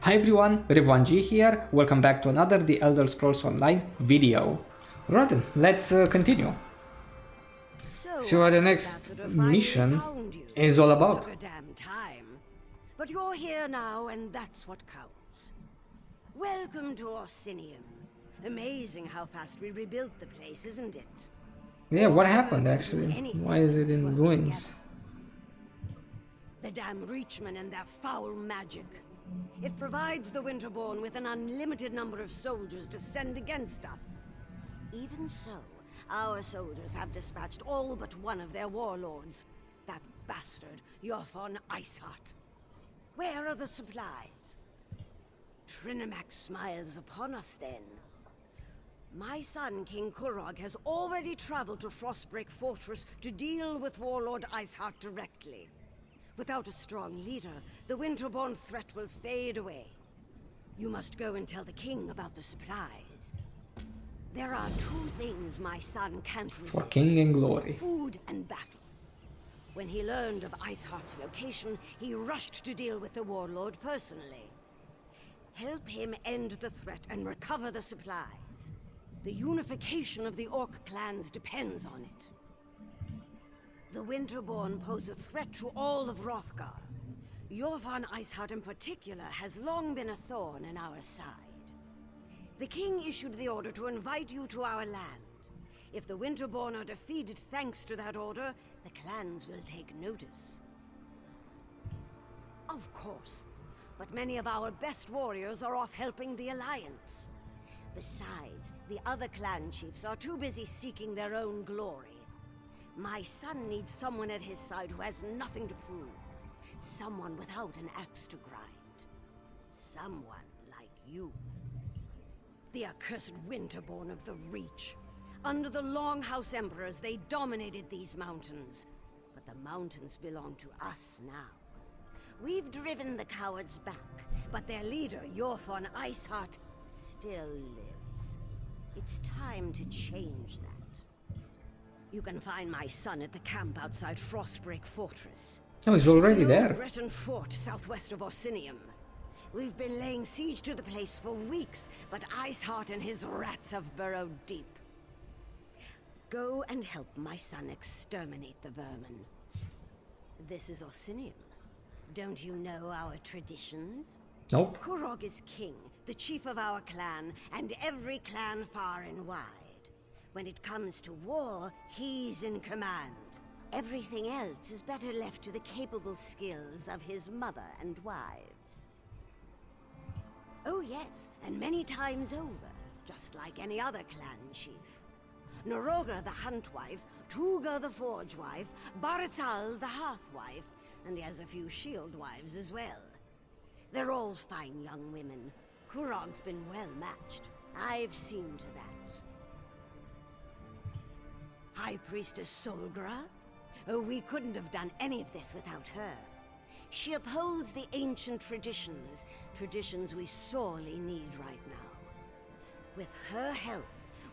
Hi everyone, Revanji here. Welcome back to another The Elder Scrolls Online video. Right then, let's continue. See what the next mission is all about. Took a damn time. But you're here now, and that's what counts. Welcome to Orsinium. Amazing how fast we rebuilt the place, isn't it? Yeah, what happened actually? Why is it in ruins? The damn Reachmen and their foul magic. It provides the Winterborn with an unlimited number of soldiers to send against us. Even so, our soldiers have dispatched all but one of their warlords. That bastard, Yothon Iceheart. Where are the supplies? Trinimax smiles upon us then. My son, King Kurog, has already traveled to Frostbreak Fortress to deal with Warlord Iceheart directly. Without a strong leader, the Winterborn threat will fade away. You must go and tell the king about the supplies. There are two things my son can't resist. For king and glory. Food and battle. When he learned of Iceheart's location, he rushed to deal with the warlord personally. Help him end the threat and recover the supplies. The unification of the Orc clans depends on it. The Winterborn pose a threat to all of Hrothgar. Yothon Iceheart in particular has long been a thorn in our side. The king issued the order to invite you to our land. If the Winterborn are defeated thanks to that order, the clans will take notice. Of course, but many of our best warriors are off helping the Alliance. Besides, the other clan chiefs are too busy seeking their own glory. My son needs someone at his side who has nothing to prove. Someone without an axe to grind. Someone like you. The accursed Winterborn of the Reach. Under the Longhouse Emperors, they dominated these mountains. But the mountains belong to us now. We've driven the cowards back, but their leader, Yothon Iceheart, still lives. It's time to change that. You can find my son at the camp outside Frostbreak Fortress. Oh, he's already It's an there. old Breton fort southwest of Orsinium. We've been laying siege to the place for weeks, but Iceheart and his rats have burrowed deep. Go and help my son exterminate the vermin. This is Orsinium. Don't you know our traditions? Nope. Kurog is king, the chief of our clan, and every clan far and wide. When it comes to war, he's in command. Everything else is better left to the capable skills of his mother and wives. Oh yes, and many times over, just like any other clan chief. Noroga the Huntwife, Tuga the Forgewife, Barital the Hearthwife, and he has a few shield wives as well. They're all fine young women. Kurog's been well matched. I've seen to that. High Priestess Solgra? Oh, we couldn't have done any of this without her. She upholds the ancient traditions, traditions we sorely need right now. With her help,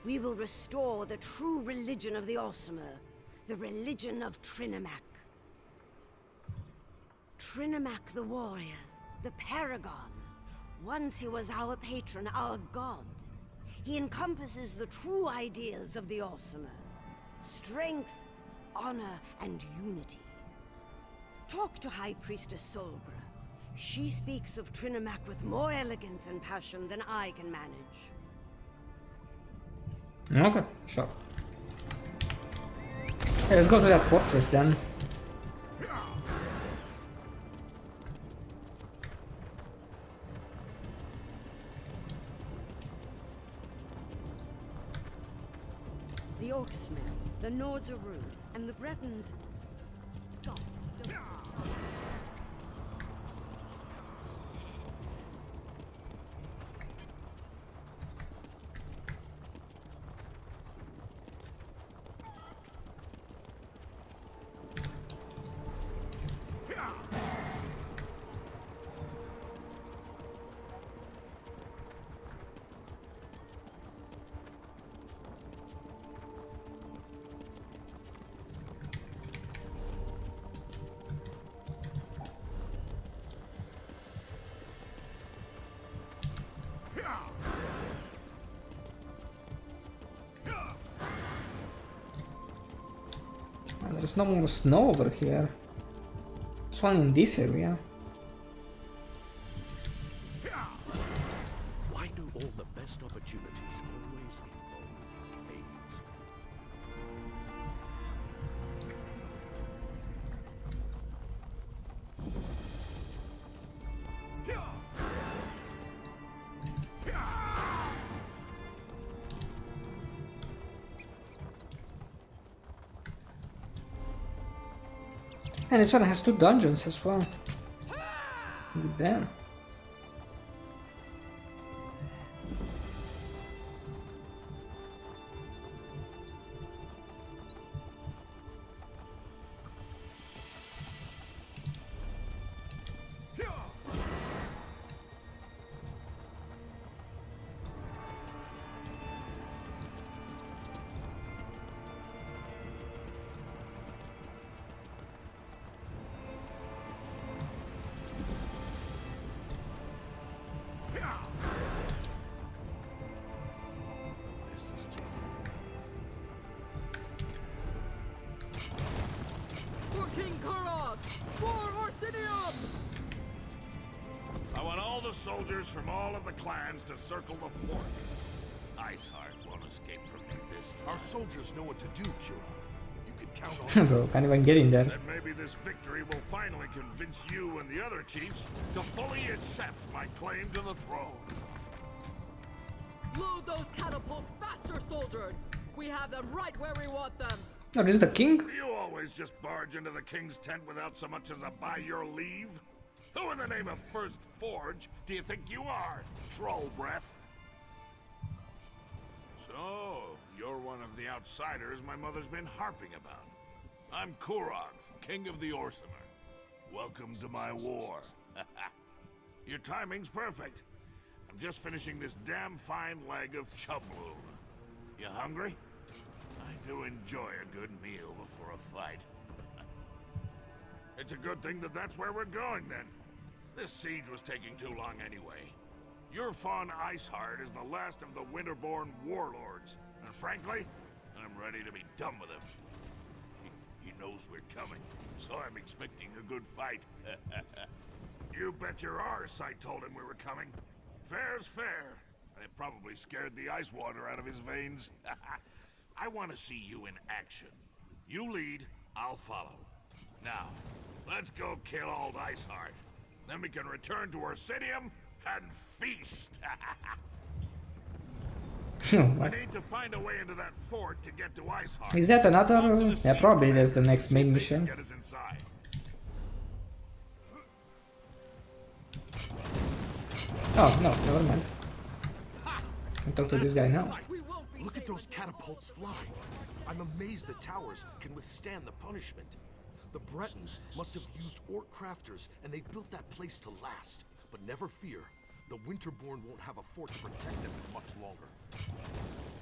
we will restore the true religion of the Orsimer, the religion of Trinimac. Trinimac the warrior, the paragon. Once he was our patron, our god. He encompasses the true ideals of the Orsimer. Strength, honor, and unity. Talk to High Priestess Solgra. She speaks of Trinimac with more elegance and passion than I can manage. Okay, sure. Hey, let's go to that fortress then. The Orcs smell, the Nords are rude, and the Bretons... Gods don't understand. There's no more snow over here. It's one in this area. Why do all the best opportunities always involve AIDS? And this one has 2 dungeons as well. Damn. I want all the soldiers from all of the clans to circle the fort. Iceheart won't escape from me this time. Our soldiers know what to do, Kira. You can count on Bro, can't even get in there. Then maybe this victory will finally convince you and the other chiefs to fully accept my claim to the throne. Load those catapults faster, soldiers! We have them right where we want them! Oh, this is the king? You always just barge into the king's tent without so much as a by your leave? Who in the name of First Forge do you think you are, troll breath? So, you're one of the outsiders my mother's been harping about. I'm Kurog, king of the Orsimer. Welcome to my war. Your timing's perfect. I'm just finishing this damn fine leg of chubloon. You hungry? I do enjoy a good meal before a fight. It's a good thing that that's where we're going, then. This siege was taking too long anyway. Your Fawn Iceheart is the last of the Winterborn warlords, and frankly, I'm ready to be done with him. He knows we're coming, so I'm expecting a good fight. You bet your arse I told him we were coming. Fair's fair, and it probably scared the ice water out of his veins. I want to see you in action. You lead, I'll follow. Now, let's go kill old Iceheart. Then we can return to Orsidium and feast. We need to find a way into that fort to get to Iceheart. Is that another? Yeah, probably that's the next main mission. Get us inside. Oh, no, never mind. I'll talk to this guy now. Look at those catapults fly. I'm amazed the towers can withstand the punishment. The Bretons must have used orc crafters, and they built that place to last. But never fear, the Winterborn won't have a fort to protect them for much longer.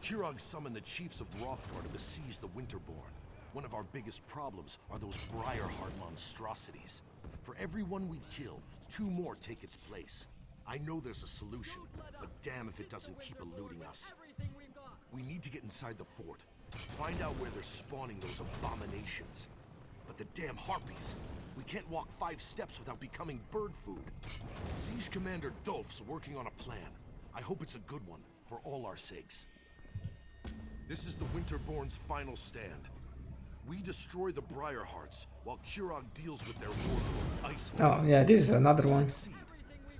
Kirog summoned the chiefs of Hrothgar to besiege the Winterborn. One of our biggest problems are those Briarheart monstrosities. For every one we kill, 2 more take its place. I know there's a solution, but damn if it doesn't keep eluding us. We need to get inside the fort, find out where they're spawning those abominations. But the damn harpies, we can't walk 5 steps without becoming bird food. Siege Commander Dolph's working on a plan. I hope it's a good one, for all our sakes. This is the Winterborn's final stand. We destroy the Briarhearts, while Kurog deals with their warlord, Iceheart. Oh, yeah, this is another one.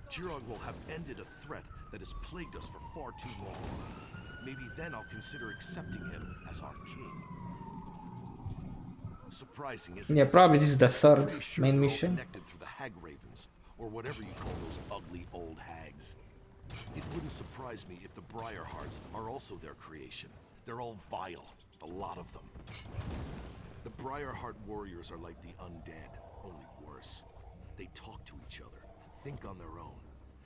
Kurog will have ended a threat that has plagued us for far too long. Maybe then I'll consider accepting him as our king. Surprising, isn't it? Yeah, probably this is the third Pretty sure main they're all mission. connected through the Hag Ravens, or whatever you call those ugly old hags. It wouldn't surprise me if the Briarhearts are also their creation. They're all vile, the lot of them. The Briarheart warriors are like the undead, only worse. They talk to each other, think on their own,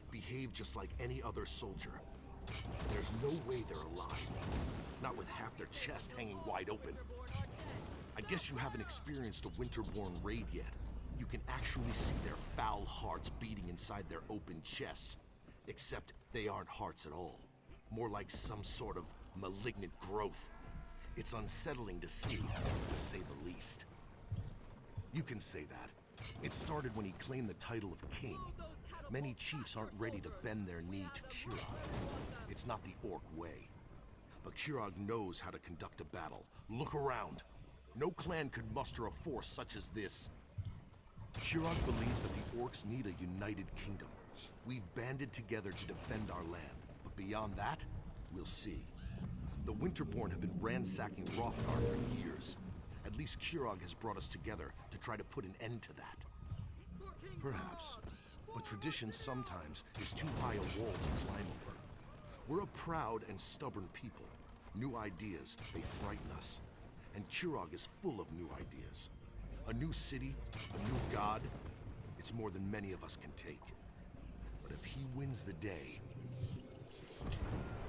behave just like any other soldier. There's no way they're alive, not with half their chest hanging wide open. I guess you haven't experienced a Winterborn raid yet. You can actually see their foul hearts beating inside their open chests. Except they aren't hearts at all. More like some sort of malignant growth. It's unsettling to see, to say the least. You can say that. It started when he claimed the title of king. Many chiefs aren't ready to bend their knee to Kurog. It's not the orc way. But Kurog knows how to conduct a battle. Look around. No clan could muster a force such as this. Kurog believes that the orcs need a united kingdom. We've banded together to defend our land. But beyond that, we'll see. The Winterborn have been ransacking Hrothgar for years. At least Kurog has brought us together to try to put an end to that. Perhaps. But tradition sometimes is too high a wall to climb over. We're a proud and stubborn people. New ideas, they frighten us. And Kurog is full of new ideas. A new city, a new god. It's more than many of us can take. But if he wins the day...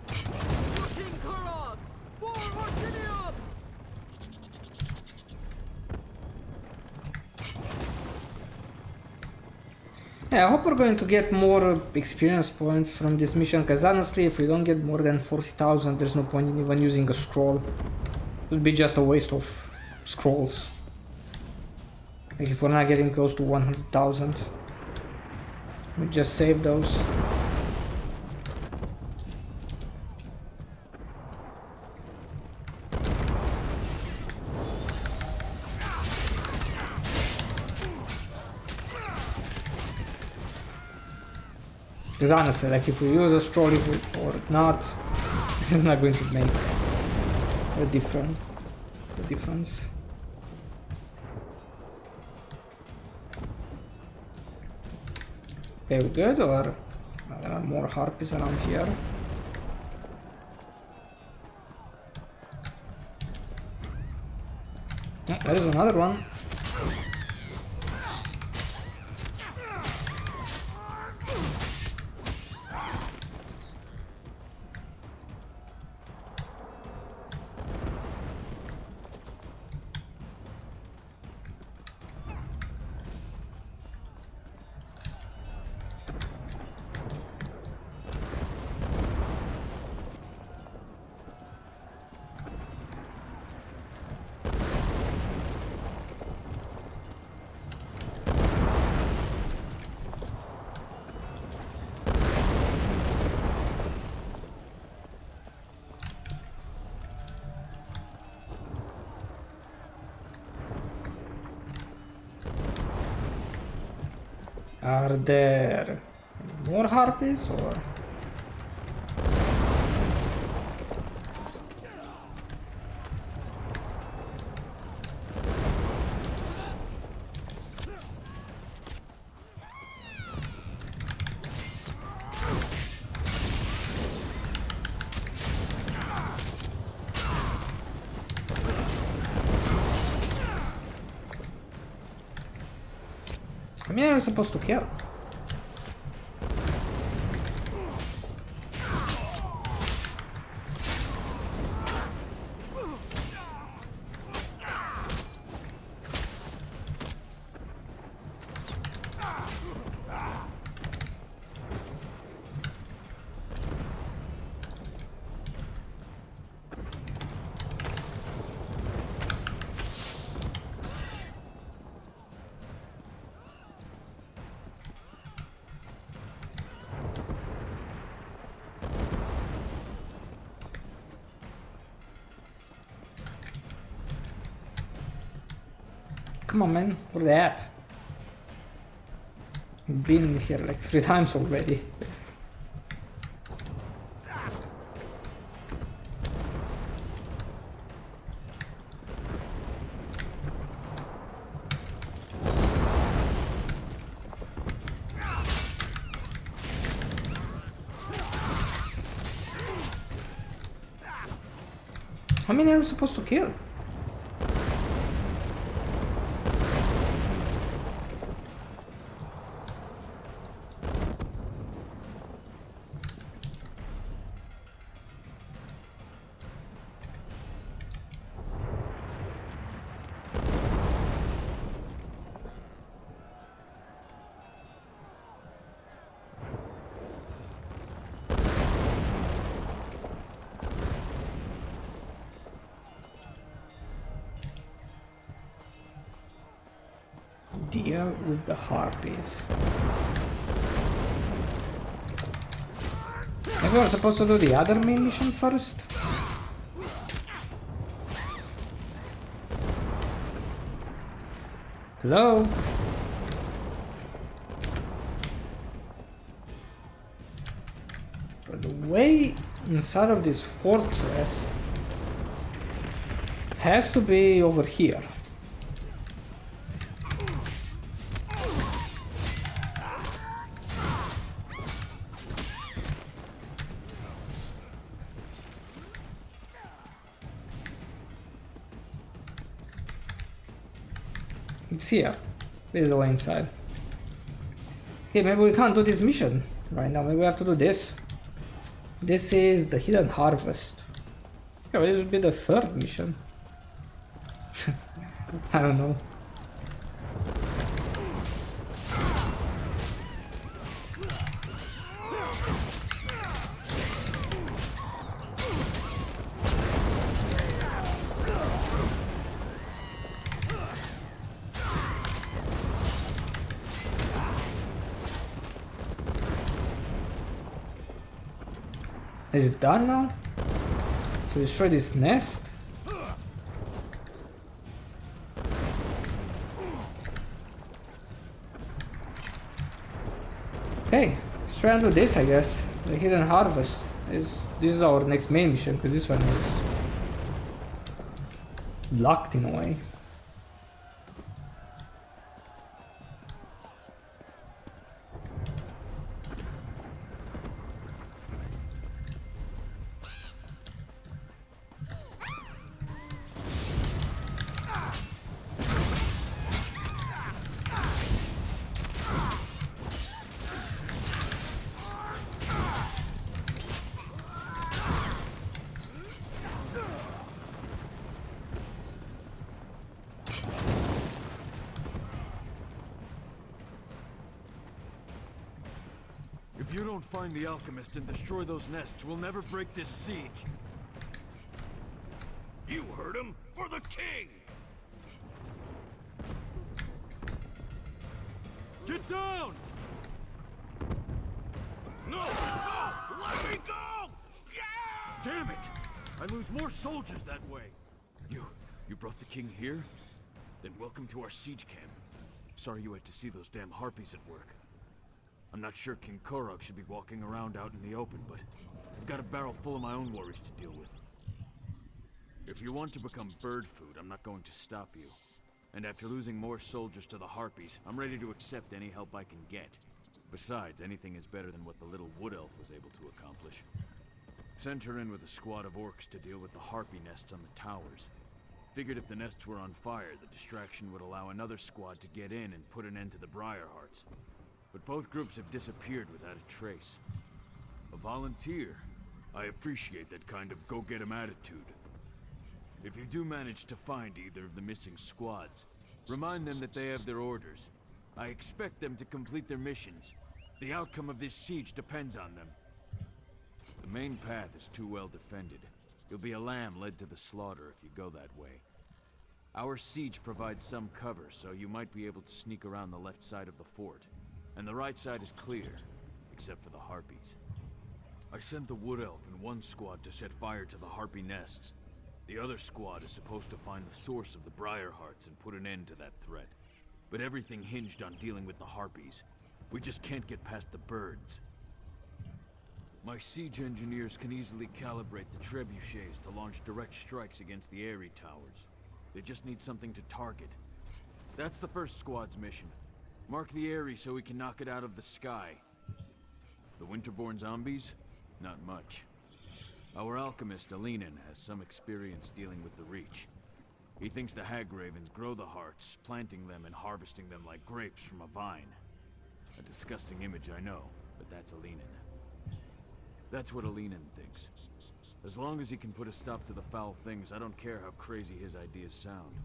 King Kurog! For Orkinium! Yeah, I hope we're going to get more experience points from this mission, because honestly, if we don't get more than 40,000, there's no point in even using a scroll. It would be just a waste of scrolls. Like if we're not getting close to 100,000, we just save those. Because honestly, like if we use a scroll or not, it's not going to make a difference. Okay, we good, or there are more harpies around here? Oh, there is another one. Are there more harpies or? I mean, I was supposed to kill. Come on, man, where they at? I've been here like 3 times already. How many are we supposed to kill? deal with the harpies. Maybe we're supposed to do the other main mission first? Hello? But the way inside of this fortress has to be over here. It's here. This is the way inside. Okay, maybe we can't do this mission right now. Maybe we have to do this. This is the Hidden Harvest. Yeah, well, this would be the third mission. I don't know. Is it done now? To destroy this nest? Okay, let's try and do this, I guess. The Hidden Harvest. This is our next main mission, because this one is locked in a way. If you don't find the alchemist and destroy those nests, we'll never break this siege. You heard him! For the king! Get down! No! No! Let me go! Yeah! Damn it! I lose more soldiers that way. You brought the king here? Then welcome to our siege camp. Sorry you had to see those damn harpies at work. I'm not sure King Korok should be walking around out in the open, but I've got a barrel full of my own worries to deal with. If you want to become bird food, I'm not going to stop you. And after losing more soldiers to the harpies, I'm ready to accept any help I can get. Besides, anything is better than what the little wood elf was able to accomplish. Sent her in with a squad of orcs to deal with the harpy nests on the towers. Figured if the nests were on fire, the distraction would allow another squad to get in and put an end to the Briarhearts. But both groups have disappeared without a trace. A volunteer. I appreciate that kind of go-get-em attitude. If you do manage to find either of the missing squads, remind them that they have their orders. I expect them to complete their missions. The outcome of this siege depends on them. The main path is too well defended. You'll be a lamb led to the slaughter if you go that way. Our siege provides some cover, so you might be able to sneak around the left side of the fort. And the right side is clear, except for the harpies. I sent the wood elf in one squad to set fire to the harpy nests. The other squad is supposed to find the source of the Briarhearts and put an end to that threat. But everything hinged on dealing with the harpies. We just can't get past the birds. My siege engineers can easily calibrate the trebuchets to launch direct strikes against the Eyrie towers. They just need something to target. That's the first squad's mission. Mark the Eyrie so we can knock it out of the sky. The Winterborn zombies? Not much. Our alchemist, Alinen, has some experience dealing with the Reach. He thinks the Hag Ravens grow the hearts, planting them and harvesting them like grapes from a vine. A disgusting image, I know, but that's Alinen. That's what Alinen thinks. As long as he can put a stop to the foul things, I don't care how crazy his ideas sound.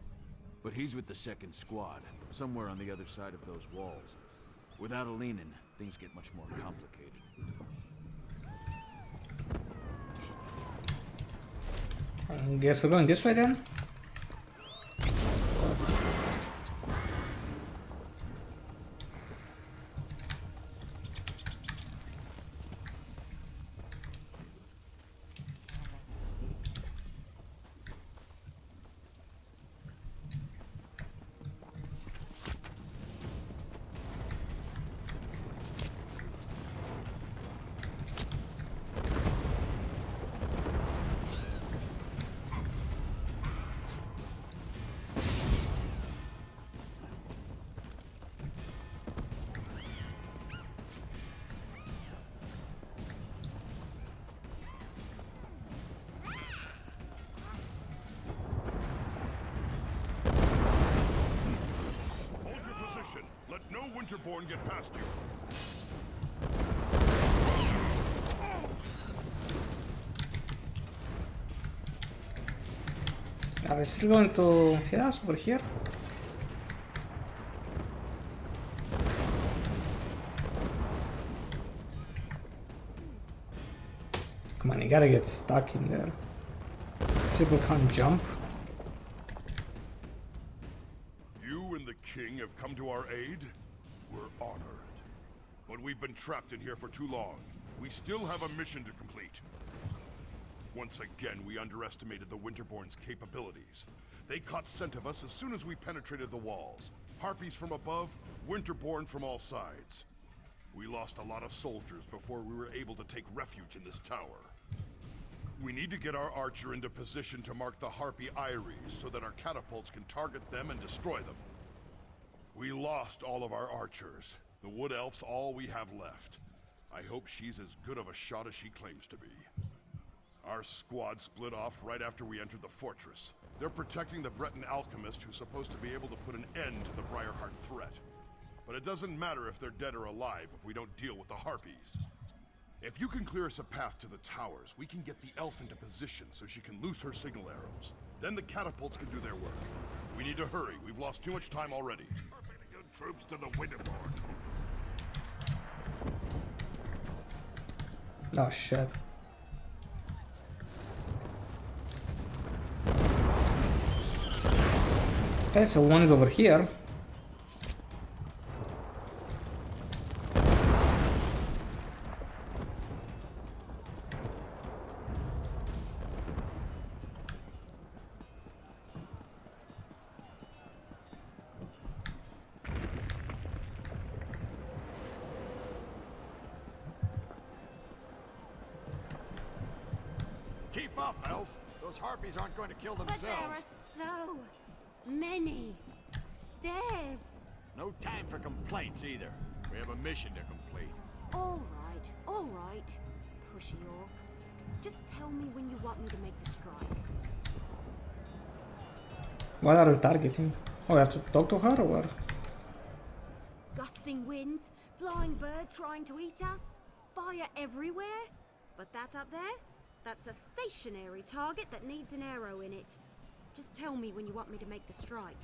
But he's with the second squad, somewhere on the other side of those walls. Without Alinen, things get much more complicated. I guess we're going this way then? Winterborn get past you? Are we still going to hit us over here? Come on, you gotta get stuck in there. People can't jump. You and the king have come to our aid? We're honored. But we've been trapped in here for too long. We still have a mission to complete. Once again, we underestimated the Winterborn's capabilities. They caught scent of us as soon as we penetrated the walls. Harpies from above, Winterborn from all sides. We lost a lot of soldiers before we were able to take refuge in this tower. We need to get our archer into position to mark the Harpy Eyries so that our catapults can target them and destroy them. We lost all of our archers. The Wood Elf's all we have left. I hope she's as good of a shot as she claims to be. Our squad split off right after we entered the fortress. They're protecting the Breton alchemist who's supposed to be able to put an end to the Briarheart threat. But it doesn't matter if they're dead or alive if we don't deal with the Harpies. If you can clear us a path to the towers, we can get the elf into position so she can loose her signal arrows. Then the catapults can do their work. We need to hurry. We've lost too much time already. Perfectly good troops to the Winterborn. Oh shit. Okay, so one is over here. Keep up, Elf. Those harpies aren't going to kill But there are themselves. so many stairs. No time for complaints either. We have a mission to complete. All right, pushy orc. Just tell me when you want me to make the strike. What are we targeting? Oh, we have to talk to her or? Gusting winds, flying birds trying to eat us, fire everywhere. But that up there, that's a stationary target that needs an arrow in it. Just tell me when you want me to make the strike.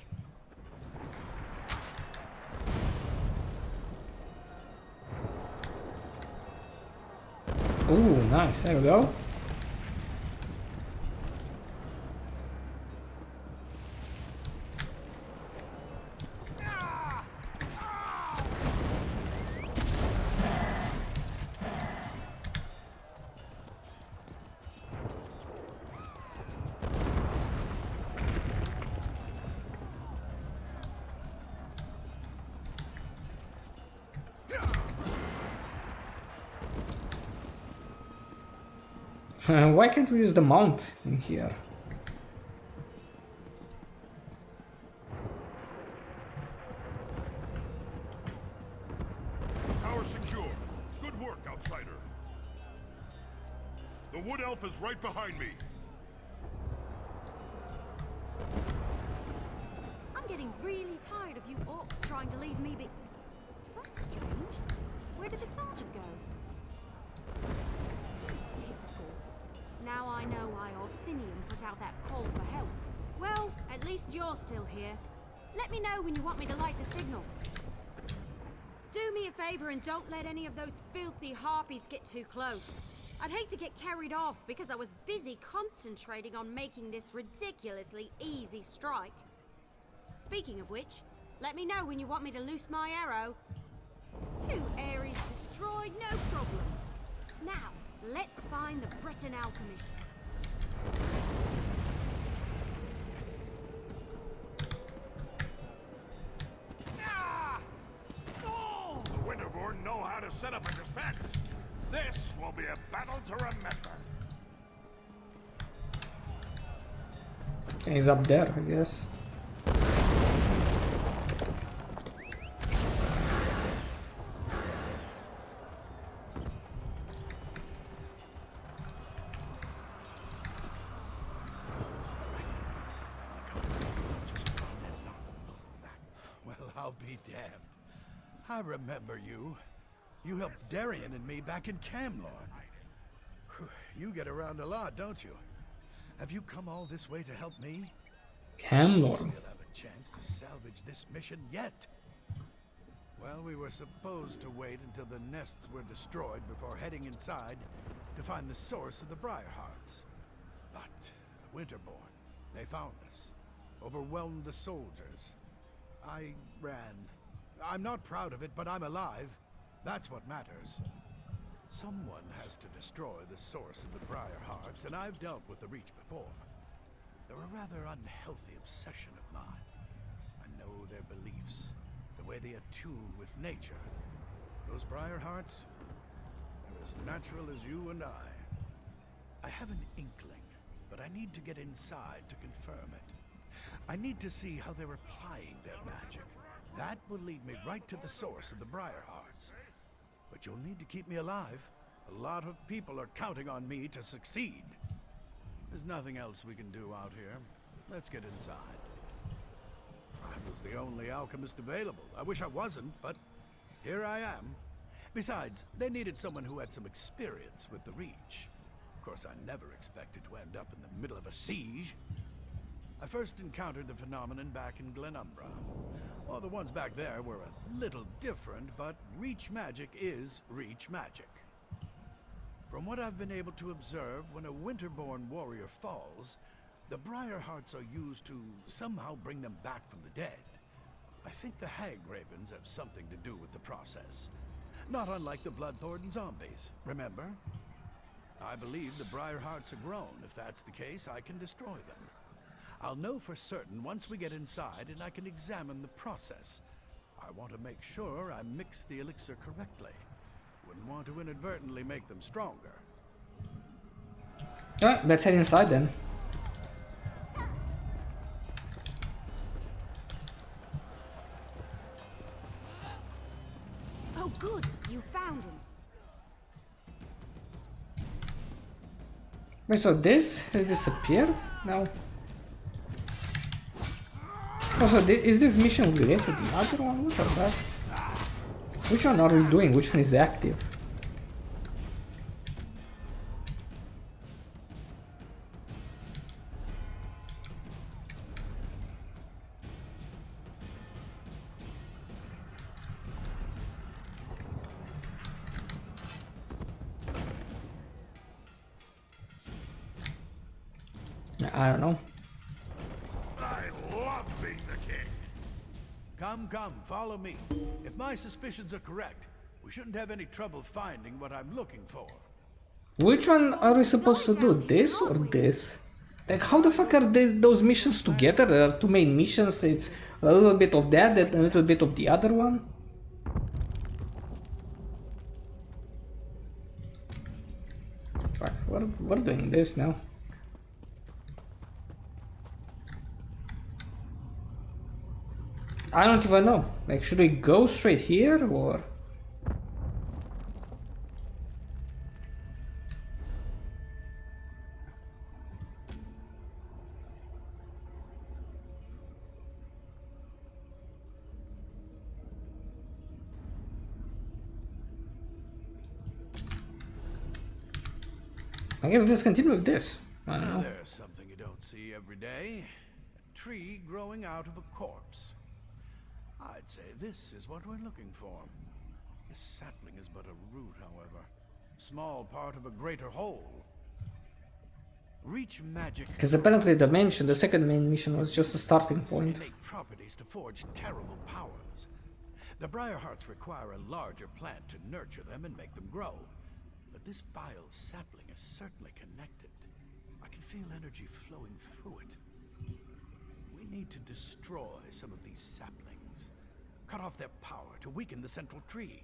Ooh, nice. There we go. Why can't we use the mount in here? Tower secure. Good work, outsider. The Wood Elf is right behind me. I'm getting really tired of you orcs trying to leave me be... That's strange. Where did the sergeant go? Typical. Now I know why Orsinium put out that call for help. Well, at least you're still here. Let me know when you want me to light the signal. Do me a favor and don't let any of those filthy harpies get too close. I'd hate to get carried off because I was busy concentrating on making this ridiculously easy strike. Speaking of which, let me know when you want me to loose my arrow. 2 Ares destroyed, no problem. Now, let's find the Breton alchemist. The Winterborn know how to set up a defense. This will be a battle to remember. He's up there, I guess. Well, I'll be damned. I remember you. You helped Darian and me back in Camlorn. You get around a lot, don't you? Have you come all this way to help me? Camlorn. Still have a chance to salvage this mission yet. Well, we were supposed to wait until the nests were destroyed before heading inside to find the source of the Briarhearts. But the Winterborn, they found us, overwhelmed the soldiers. I ran. I'm not proud of it, but I'm alive. That's what matters. Someone has to destroy the source of the Briarhearts, and I've dealt with the Reach before. They're a rather unhealthy obsession of mine. I know their beliefs, the way they attune with nature. Those Briarhearts, they're as natural as you and I. I have an inkling, but I need to get inside to confirm it. I need to see how they're applying their magic. That will lead me right to the source of the Briarhearts. But you'll need to keep me alive. A lot of people are counting on me to succeed. There's nothing else we can do out here. Let's get inside. I was the only alchemist available. I wish I wasn't, but here I am. Besides, they needed someone who had some experience with the Reach. Of course, I never expected to end up in the middle of a siege. I first encountered the phenomenon back in Glenumbra. Well, the ones back there were a little different, but Reach magic is Reach magic. From what I've been able to observe, when a Winterborn warrior falls, the Briarhearts are used to somehow bring them back from the dead. I think the Hag Ravens have something to do with the process. Not unlike the Bloodthorn zombies, remember? I believe the Briarhearts are grown. If that's the case, I can destroy them. I'll know for certain once we get inside and I can examine the process. I want to make sure I mix the elixir correctly. Wouldn't want to inadvertently make them stronger. Alright, let's head inside then. Oh, good. You found him. Wait, so this has disappeared now? Also, is this mission related to the other one? What are that? Which one are we doing? Which one is active? I don't know. I love being the king. Come, follow me. If my suspicions are correct, we shouldn't have any trouble finding what I'm looking for. Which one are we supposed to do? This or this? Like, how the fuck are those missions together? There are two main missions. It's a little bit of that and a little bit of the other one. Right, we're doing this now. I don't even know. Like, should we go straight here or? I guess let's continue with this. I don't know. There's something you don't see every day. A tree growing out of a corpse. I'd say this is what we're looking for. This sapling is but a root, however. Small part of a greater whole. Reach magic. Because apparently the second main mission was just a starting point. Innate properties to forge terrible powers. The Briarhearts require a larger plant to nurture them and make them grow. But this vile sapling is certainly connected. I can feel energy flowing through it. We need to destroy some of these saplings. Cut off their power to weaken the central tree.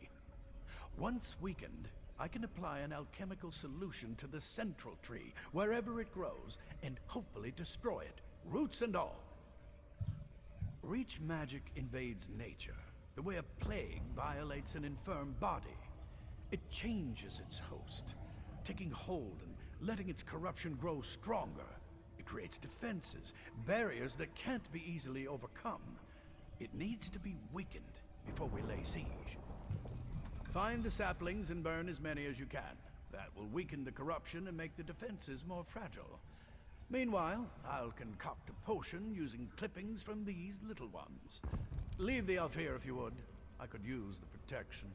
Once weakened, I can apply an alchemical solution to the central tree, wherever it grows, and hopefully destroy it, roots and all. Reach magic invades nature, the way a plague violates an infirm body. It changes its host, taking hold and letting its corruption grow stronger. It creates defenses, barriers that can't be easily overcome. It needs to be weakened before we lay siege. Find the saplings and burn as many as you can. That will weaken the corruption and make the defenses more fragile. Meanwhile, I'll concoct a potion using clippings from these little ones. Leave the elf here if you would. I could use the protection.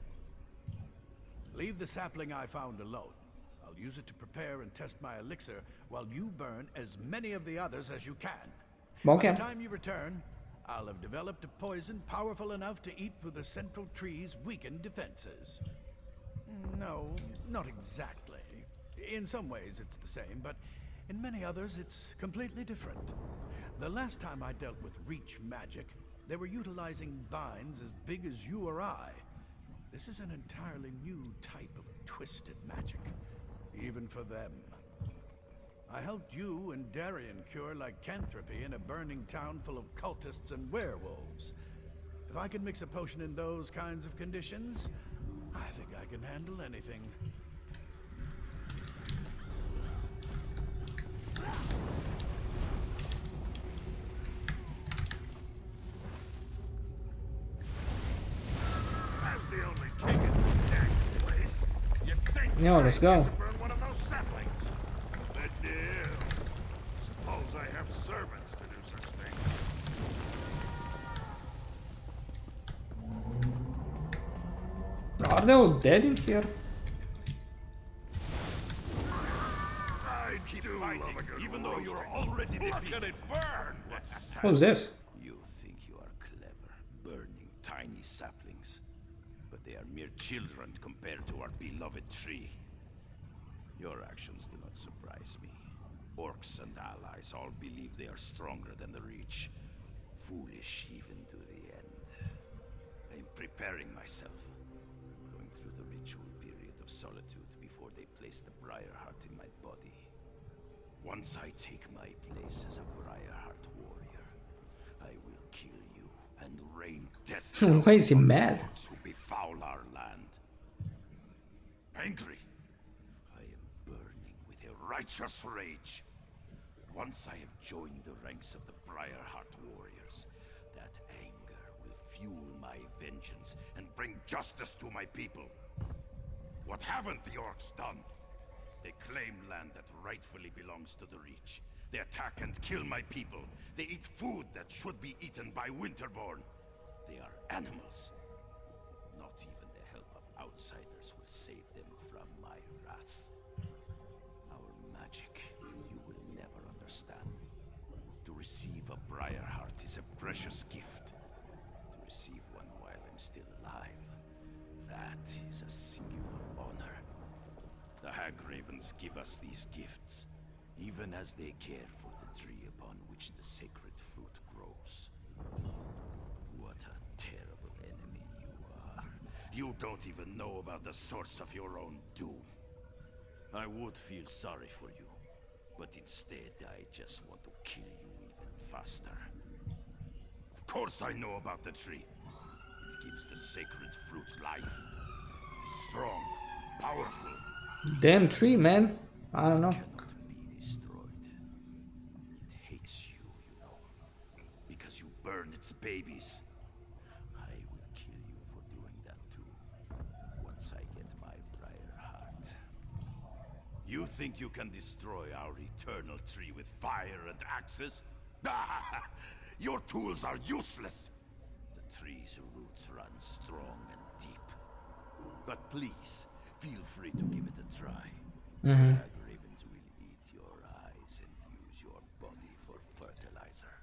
Leave the sapling I found alone. I'll use it to prepare and test my elixir while you burn as many of the others as you can. Okay. By the time you return, I'll have developed a poison powerful enough to eat through the central tree's weakened defenses. No, not exactly. In some ways it's the same, but in many others it's completely different. The last time I dealt with reach magic, they were utilizing vines as big as you or I. This is an entirely new type of twisted magic, even for them. I helped you and Darien cure lycanthropy in a burning town full of cultists and werewolves. If I can mix a potion in those kinds of conditions, I think I can handle anything. As the only king in this dang place, you'd think Yeah, let's go. I could burn one of those saplings. But no. Suppose I have servants to do such things. Are they all dead in here? I keep fighting, even though you're already defeated. Look at it burn! What's this? You think you are clever, burning tiny saplings, but they are mere children compared to our beloved tree. Your actions do not surprise me. Orcs and allies all believe they are stronger than the Reach. Foolish even to the end. I am preparing myself, going through the ritual period of solitude before they place the Briarheart in my body. Once I take my place as a Briarheart warrior, I will kill you and rain death Why is he mad? who befoul our land. Angry, I am burning with a righteous rage. Once I have joined the ranks of the Briarheart warriors, that anger will fuel my vengeance and bring justice to my people. What haven't the orcs done? They claim land that rightfully belongs to the Reach. They attack and kill my people. They eat food that should be eaten by Winterborn. They are animals. Not even the help of outsiders will save them from my wrath. Our magic, you will never understand. To receive a Briarheart is a precious gift. To receive one while I'm still alive, that is a singular honor. The Hag-Ravens give us these gifts, even as they care for the tree upon which the sacred fruit grows. What a terrible enemy you are. You don't even know about the source of your own doom. I would feel sorry for you, but instead I just want to kill you even faster. Of course I know about the tree. It gives the sacred fruit life. It is strong, powerful. Damn tree, man. I don't know. Cannot be destroyed. It hates you, you know, because you burn its babies. I will kill you for doing that too, once I get my Briarheart. You think you can destroy our eternal tree with fire and axes? Your tools are useless. The tree's roots run strong and deep. But please, feel free to give it a try. Hag-Ravens will eat your eyes and use your body for fertilizer.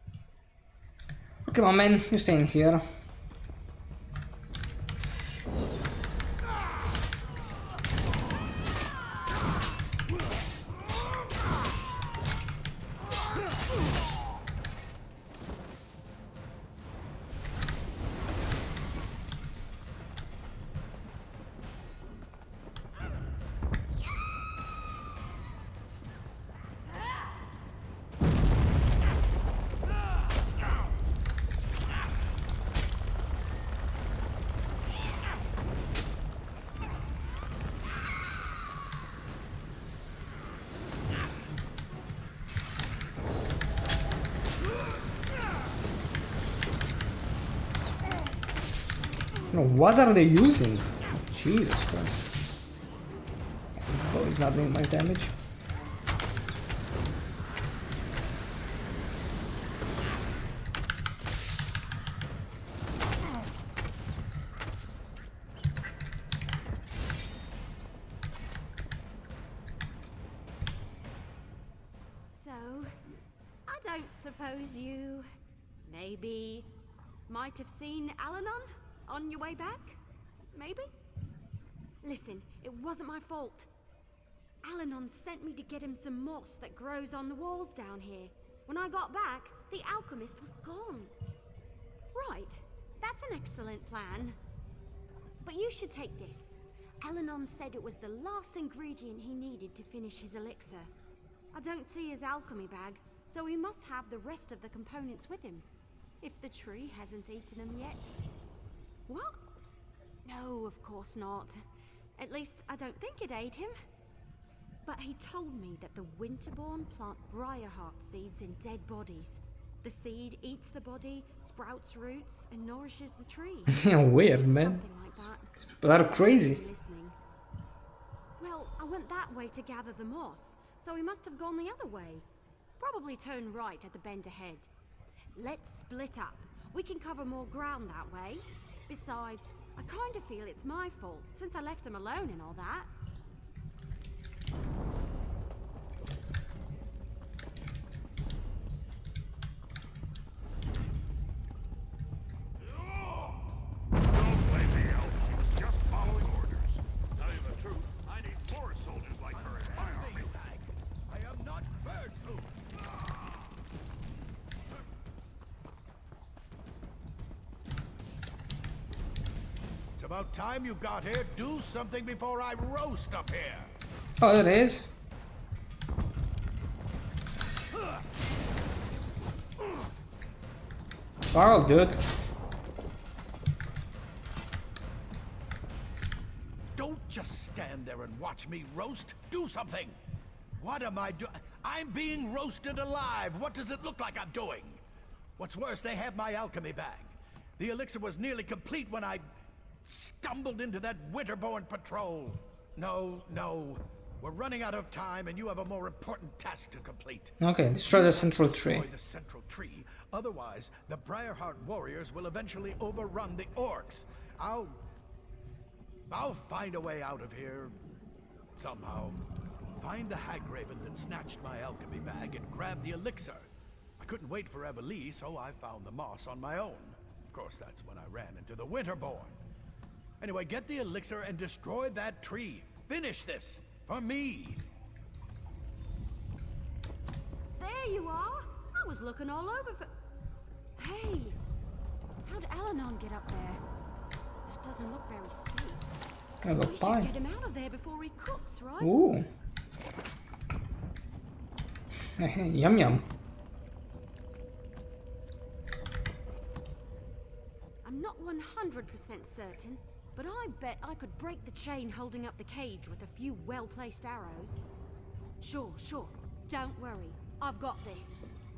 Come on, man. You're staying here. What are they using? Jesus Christ. This bow is not doing much damage. So, I don't suppose you maybe might have seen Alanon on your way back? Maybe? Listen, it wasn't my fault. Alanon sent me to get him some moss that grows on the walls down here. When I got back, the alchemist was gone. Right, that's an excellent plan. But you should take this. Alanon said it was the last ingredient he needed to finish his elixir. I don't see his alchemy bag, so he must have the rest of the components with him. If the tree hasn't eaten him yet. What? No, of course not. At least, I don't think it ate him. But he told me that the Winterborn plant briarheart seeds in dead bodies. The seed eats the body, sprouts roots, and nourishes the tree. Weird, man. Something like that. People are crazy. Listening. Well, I went that way to gather the moss, so he must have gone the other way. Probably turn right at the bend ahead. Let's split up. We can cover more ground that way. Besides, I kind of feel it's my fault, since I left him alone and all that. Don't blame the elf. She was just following orders. Tell you the truth, I need more soldiers like her in my army. I am not bird food. It's about time you got here. Do something before I roast up here. Oh, it is. Wow, dude. Don't just stand there and watch me roast. Do something. What am I doing? I'm being roasted alive. What does it look like I'm doing? What's worse, they have my alchemy bag. The elixir was nearly complete when I stumbled into that Winterborn patrol. No. We're running out of time, and you have a more important task to complete. Okay, destroy the central tree. Destroy the central tree. Otherwise, the Briarheart warriors will eventually overrun the orcs. I'll find a way out of here somehow. Find the Hagraven that snatched my alchemy bag and grab the elixir. I couldn't wait for Evelie, so I found the moss on my own. Of course, that's when I ran into the Winterborn. Anyway, get the elixir and destroy that tree. Finish this. For me. There you are. I was looking all over for... Hey, how'd Alanon get up there? That doesn't look very safe. I got We should pie. get him out of there before he cooks, right? Ooh. Yum yum. I'm not 100% certain, but I bet I could break the chain holding up the cage with a few well-placed arrows. Sure. Don't worry. I've got this.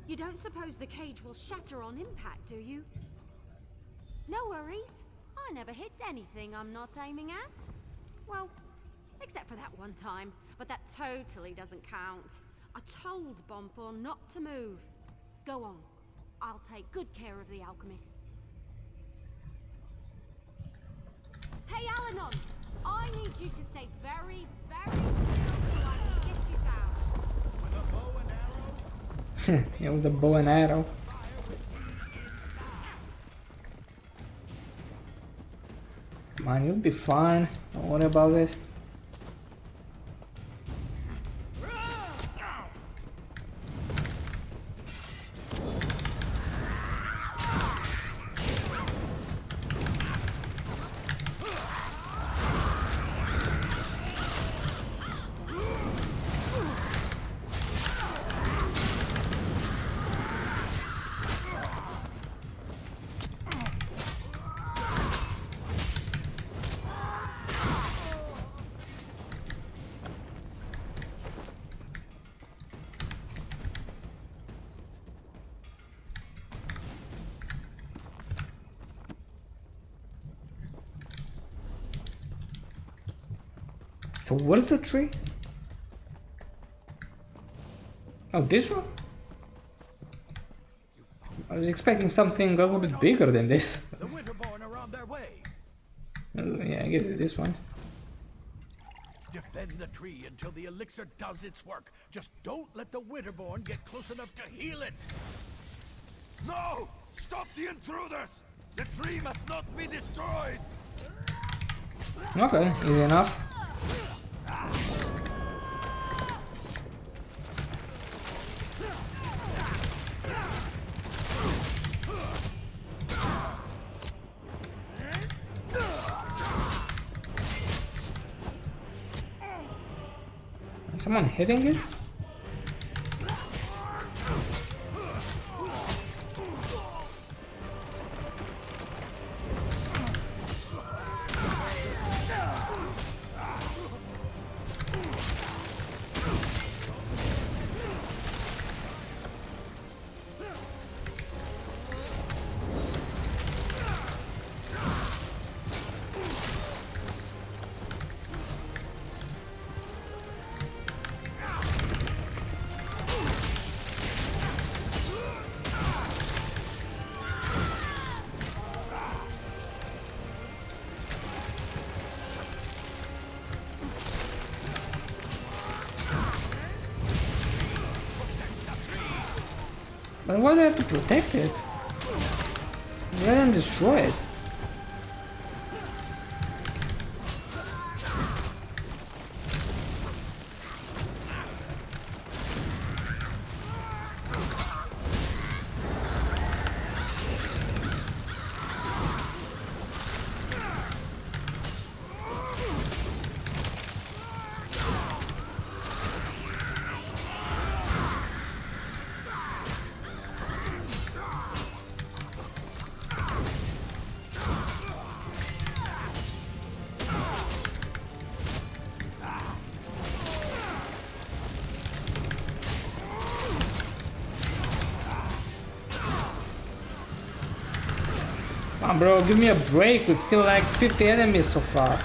You don't suppose the cage will shatter on impact, do you? No worries. I never hit anything I'm not aiming at. Well, except for that one time, but that totally doesn't count. I told Bonthorn not to move. Go on. I'll take good care of the alchemist. Hey, Alanon! I need you to stay very, very still so I can get you down. With a bow and arrow? Yeah, with a bow and arrow. Come on, you'll be fine. Don't worry about it. So where's the tree? Oh, this one? I was expecting something a little bit bigger than this. The Winterborn are on their way. Yeah, I guess it's this one. Defend the tree until the elixir does its work. Just don't let the Winterborn get close enough to heal it. No! Stop the intruders! The tree must not be destroyed! Okay, easy enough. Is someone hitting it? But why do I have to protect it? Rather than destroy it. Come on, bro, give me a break. We've killed like 50 enemies so far.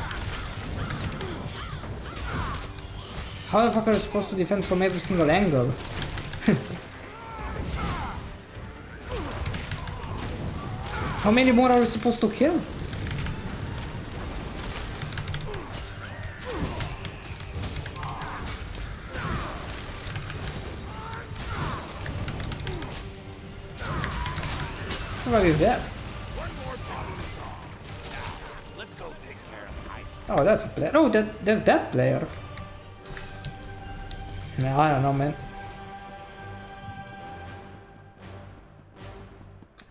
How the fuck are you supposed to defend from every single angle? How many more are we supposed to kill? What is that? Oh, that's a player. Oh, that's that player. No, I don't know, man.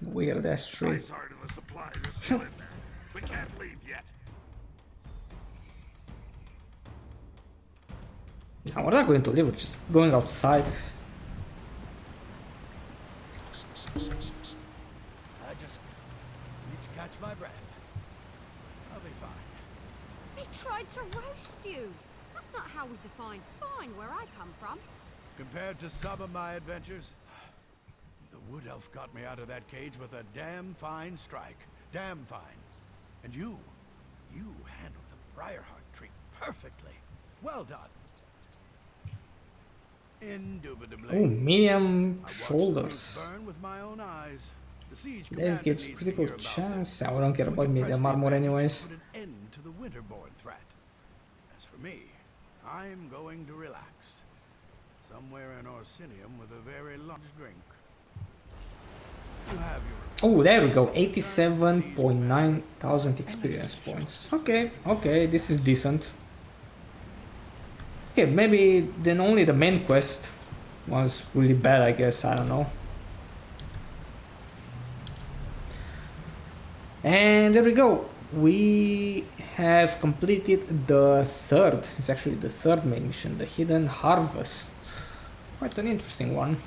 Weird ass tree. Ice Heart and the supplies are still in there. We can't leave yet. Now, we're not going to leave, we're just going outside. I just need to catch my breath. I'll be fine. He tried to roast you. That's not how we define fine where I come from. Compared to some of my adventures, the Wood Elf got me out of that cage with a damn fine strike. Damn fine. And you handled the Briarheart tree perfectly. Well done. Indubitably. Oh, medium I watched the shoulders. roof burn with my own eyes. The siege This commander gives needs to critical hear about chance. this, I don't care so we about can press medium the armor advantage anyways. and put an end to the Winterborn threat. As for me, I'm going to relax. Somewhere in Orsinium with a very large drink. You have your... Oh, there we go. 87.9 thousand experience points. Okay, okay, this is decent. Okay, maybe then only the main quest was really bad, I guess. I don't know. And there we go. We have completed the third. It's actually the third main mission, the Hidden Harvest. Quite an interesting one.